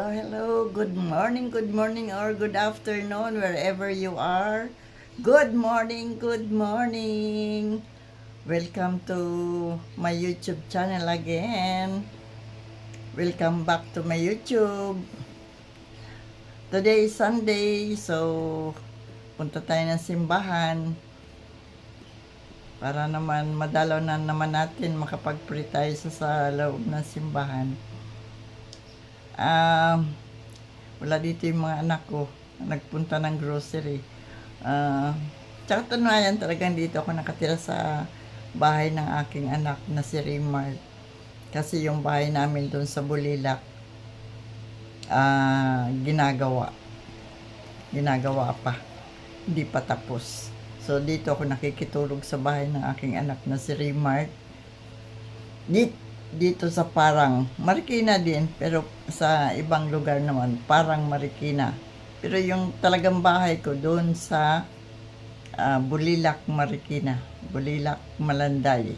Hello, good morning, or good afternoon, wherever you are. Good morning, good morning. Welcome to my YouTube channel again. Welcome back to my YouTube. Today is Sunday, so punta tayo ng simbahan para naman madalaw na naman natin makapag-pray tayo sa loob ng simbahan. Wala dito yung mga anak ko, nagpunta ng grocery. Tsaka tunayan talagang dito ako nakatira sa bahay ng aking anak na si Raymart. Kasi yung bahay namin doon sa Bulilak, ginagawa pa. Hindi pa tapos. So dito ako nakikitulog sa bahay ng aking anak na si Raymart. Dito sa parang Marikina din, pero sa ibang lugar naman parang Marikina, pero yung talagang bahay ko doon sa Bulilak, Marikina, Bulilak, Malanday.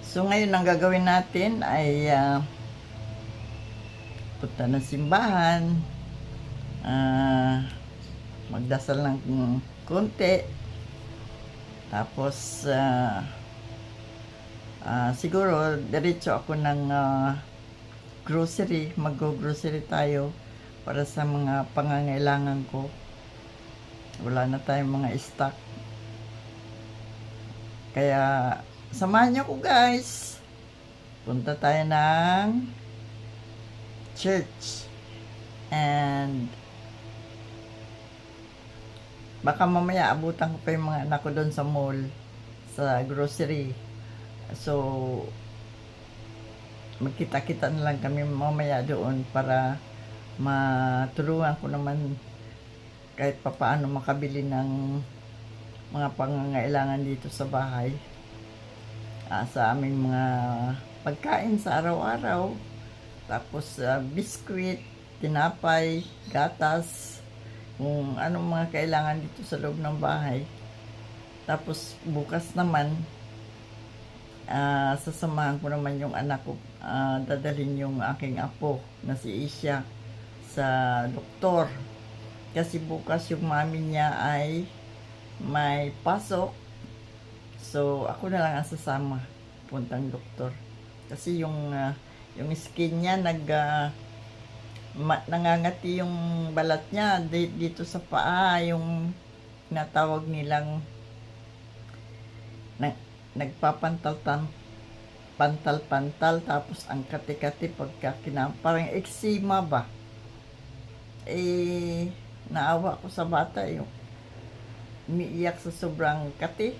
So ngayon ang gagawin natin ay punta ng simbahan, magdasal ng konti, tapos siguro diretso ako ng grocery, mag-grocery tayo para sa mga pangangailangan ko. Wala na tayong mga stock, kaya samahan niyo ko guys. Punta tayo ng church, and baka mamaya abutan ko pa yung mga anak ko doon sa mall, sa grocery. So magkita-kita na lang kami mamaya doon para matulungan ko naman kahit papaano makabili ng mga pangangailangan dito sa bahay, sa aming mga pagkain sa araw-araw. Tapos biskwit, tinapay, gatas, kung anong mga kailangan dito sa loob ng bahay. Tapos bukas naman sasamahan ko naman yung anak ko, dadalhin yung aking apo na si Isha sa doktor, kasi bukas yung mami niya ay may pasok. So ako na lang ang sasama puntang doktor, kasi yung skin niya nangangati, yung balat niya dito sa paa, yung tinatawag nilang pantal-pantal, tapos ang kati-kati pagka parang eczema ba. Naawa ko sa bata, yung umiiyak sa sobrang kati.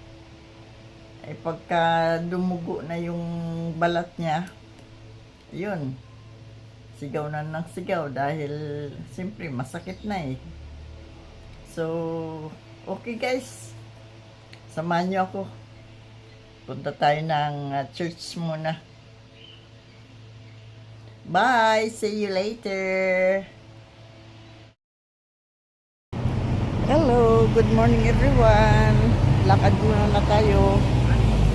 Pagka dumugo na yung balat niya, yun, sigaw na ng sigaw dahil siyempre masakit na eh. So okay guys, samahan niyo ako. Punta tayo ng church muna. Bye! See you later! Hello! Good morning everyone! Lakad muna na tayo.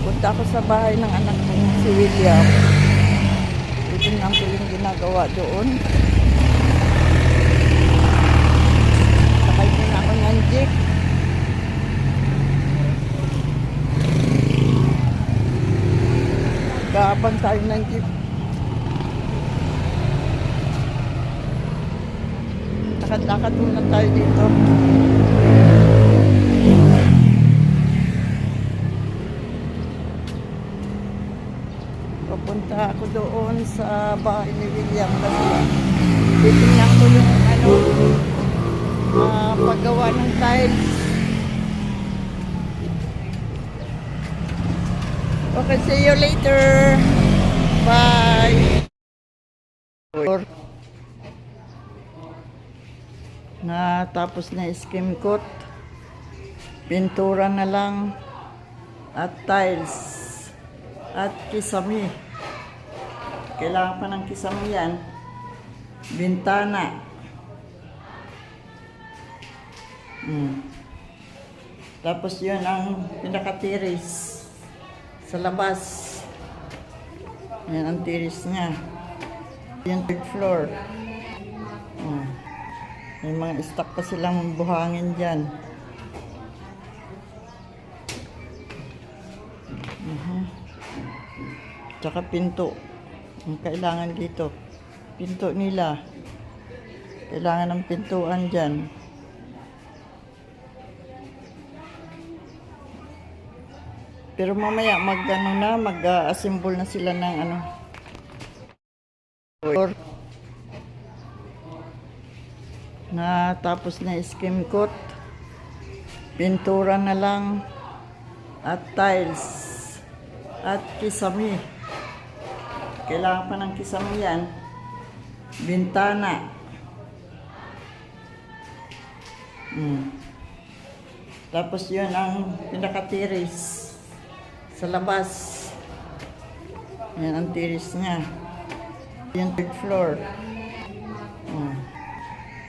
Punta ako sa bahay ng anak ko, si William. Ito lang ko yung ginagawa doon. Sakay muna ako ng jeep. Gaabang tayo ng jeep. Lakad-lakad muna tayo dito. Papunta ako doon sa bahay ni William kasi titingnan ko yung paggawa ng tiles. Okay, see you later. Bye. Natapos na skim coat. Pintura na lang. At tiles. At kisame. Kailangan pa ng kisame yan. Bintana. Tapos yun ang pinakatiris sa labas. Ayan ang tiris niya. Yung third floor. May mga stock pa silang buhangin dyan. Tsaka pinto. Ang kailangan dito. Pinto nila. Kailangan ng pintuan dyan. Pero mamaya mag-assemble na sila ng ano. Na tapos na skim coat. Pintura na lang. At tiles. At kisame. Kailangan pa ng kisame yan. Bintana. Tapos yun ang pinakatiris sa labas. Yan ang tiris niya. Yung third floor.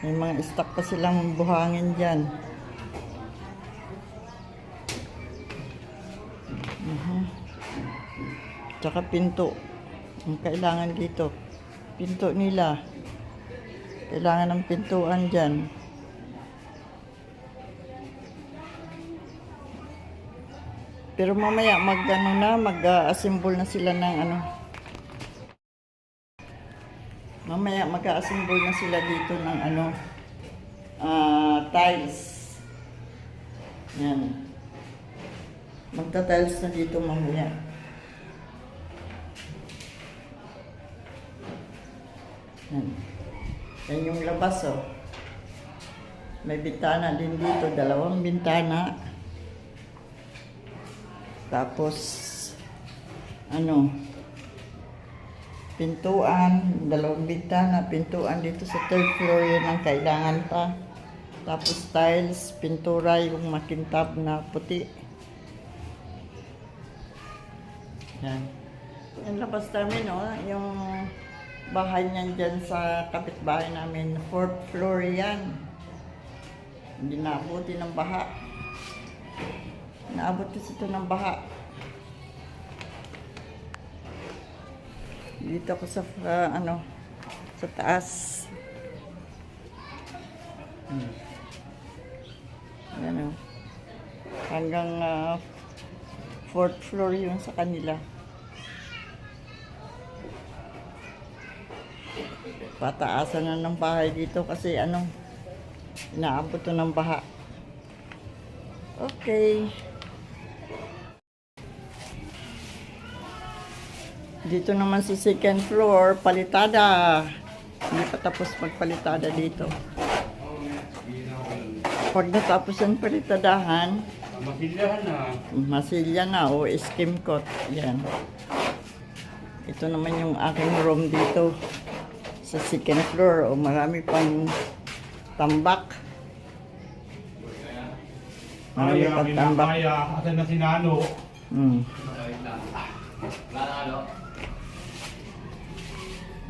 May mga stock pa silang buhangin dyan. Tsaka pinto. Ang kailangan dito. Pinto nila. Kailangan ng pintuan dyan. Pero mamaya mag-assemble na sila ng ano. Mamaya mag-assemble na sila dito ng ano, tiles. Yan. Magta-tiles na dito mamaya. Yan. Yan yung labas, oh. May bintana din dito, 2 bintana. Tapos, ano, pintuan, 2 bintana, pintuan dito sa third floor, yun ang kailangan pa. Tapos tiles, pintura, yung makintab na puti. Yan. Yung labas namin, no, yung bahay niyan dyan sa kapitbahay namin, 4th floor yan. Hindi naabuti ng baha. Naabot kasi ito ng baha. Dito ako sa sa taas. Ano? Hanggang 4th floor yun sa kanila. Pataasan na ng bahay dito kasi inaabot ito ng baha. Okay. Dito naman sa 2nd floor, palitada. Hindi pa tapos magpalitada dito. Pag natapos ang palitadahan, masilya na o skim coat. Yan. Ito naman yung aking room dito sa 2nd floor. O marami pang tambak. Marami pang tambak. Asan na si Nano?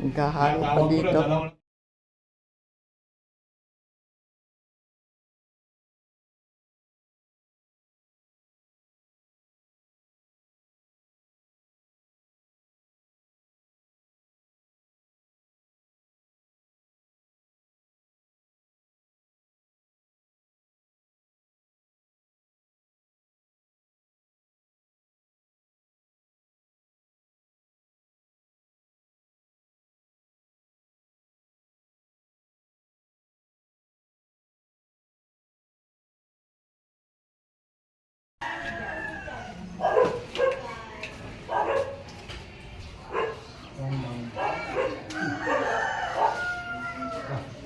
Nagkahalo pa dito.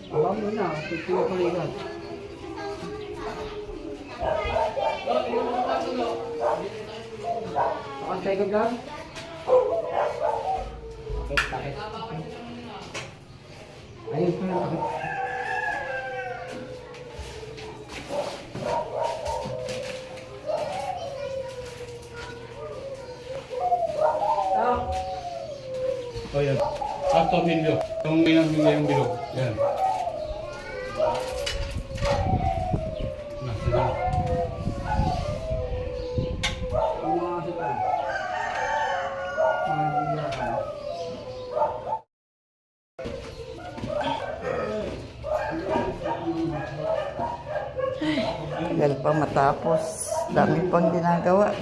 Alam mo na, pagpipalitan. Pakantay ka lang? Bakit? Ayun pa lang. Oh, yan. Ato milyo. Yung may bilog. Yan. pa matapos. Dami pang ginagawa.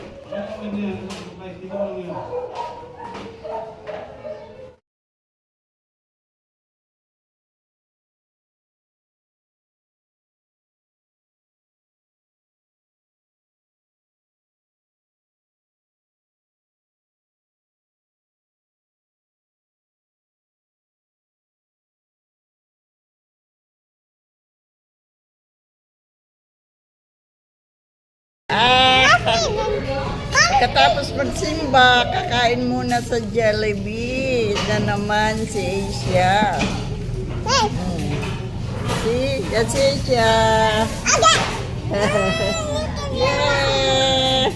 Katapos magsimba, kakain muna sa Jollibee na naman si Asia. See, that's Asia. Yeah!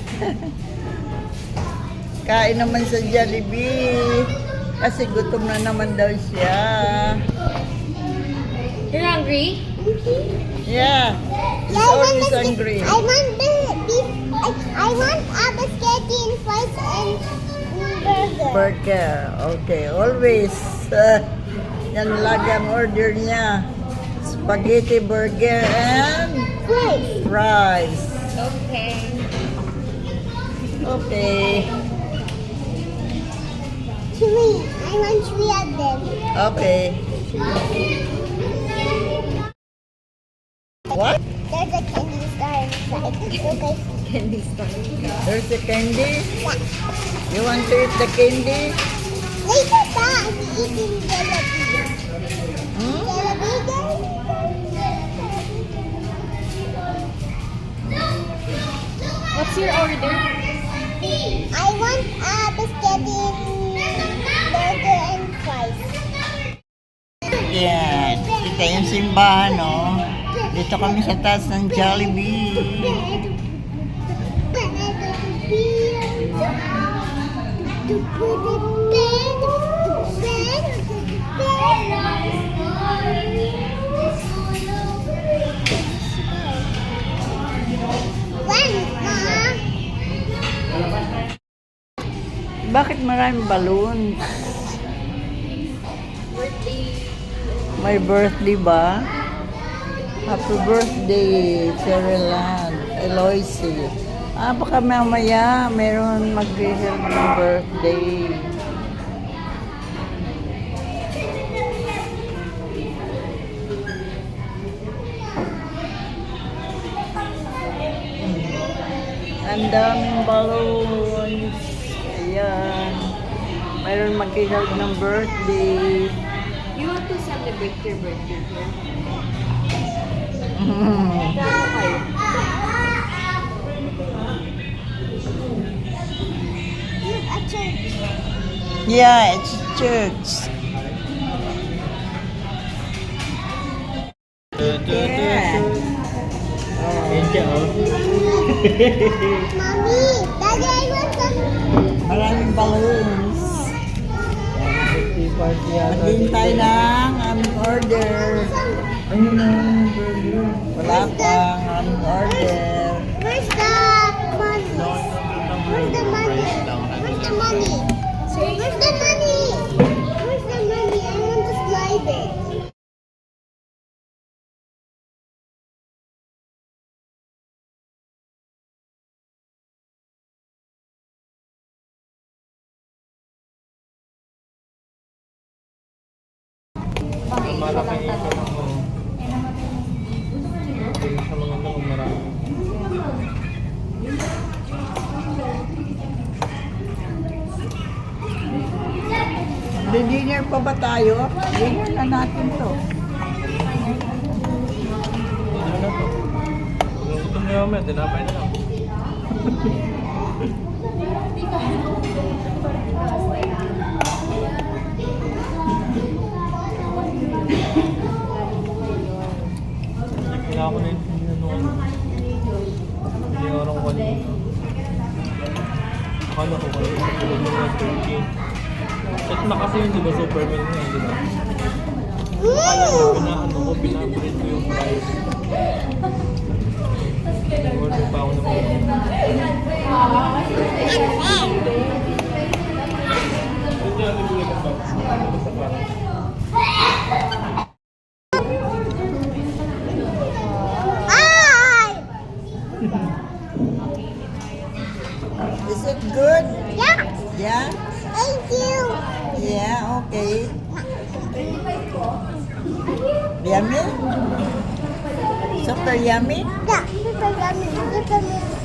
Kain naman sa Jollibee kasi gutom na naman daw siya. You're hungry? Yeah, he's always hungry. I want the beef. I want spaghetti and fries and burger. Burger, okay, always. Yan lagi ang order niya. Spaghetti, burger, and Fries. fries. Okay. Okay, Three. I want three of them. okay. What? There's a candy star inside. Okay. Candy store. There's the candy? You want to eat the candy? Later pa, I'm eating Jollibee. Hmm? What's your order? I want spaghetti, burger, and fries. Yan. Kita yung simbahan, no? Dito kami sa taas ng Jollibee. Bakit maraming balloons? May birthday ba? Happy birthday, Sherilyn, Eloise. Baka mamaya meron mag-reserve ng birthday. Ang daming balloons. Ayan. Mayroon mag-reserve ng birthday. You want to celebrate your birthday here? Mm. Kano kayo? Look at church. Yeah, it's church. Yeah. Mommy, Daddy, I want some. Maraming balloons. Maghintay ng aming order. Wala pang aming order. Where's the money? Where's the money? Where's the money? Where's the money? Where's the money? I want to slide it. Dinner pa ba tayo? Dinner na natin to. Gutom na naman, tinapay na lang. Kailangan ko na yung pinarong ko kanina. Akala ko kayo yung mga turkey. Set na kasi yun, di ba, Superman na yun, di ba? Akala ko, pina-upgrade ko yung price. Order pa ako ng mga. Ito yung bigay ko pa. Basta parang. Hi! Yeah. Yeah? Thank you. Yeah, okay. Yummy? Super yummy? Yeah. Super yummy. Super yummy.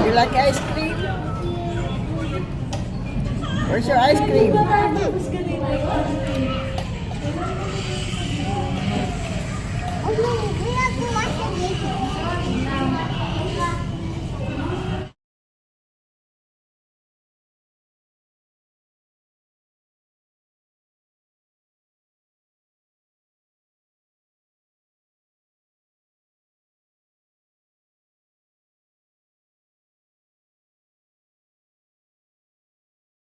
You like ice cream? Where's your ice cream? Mm.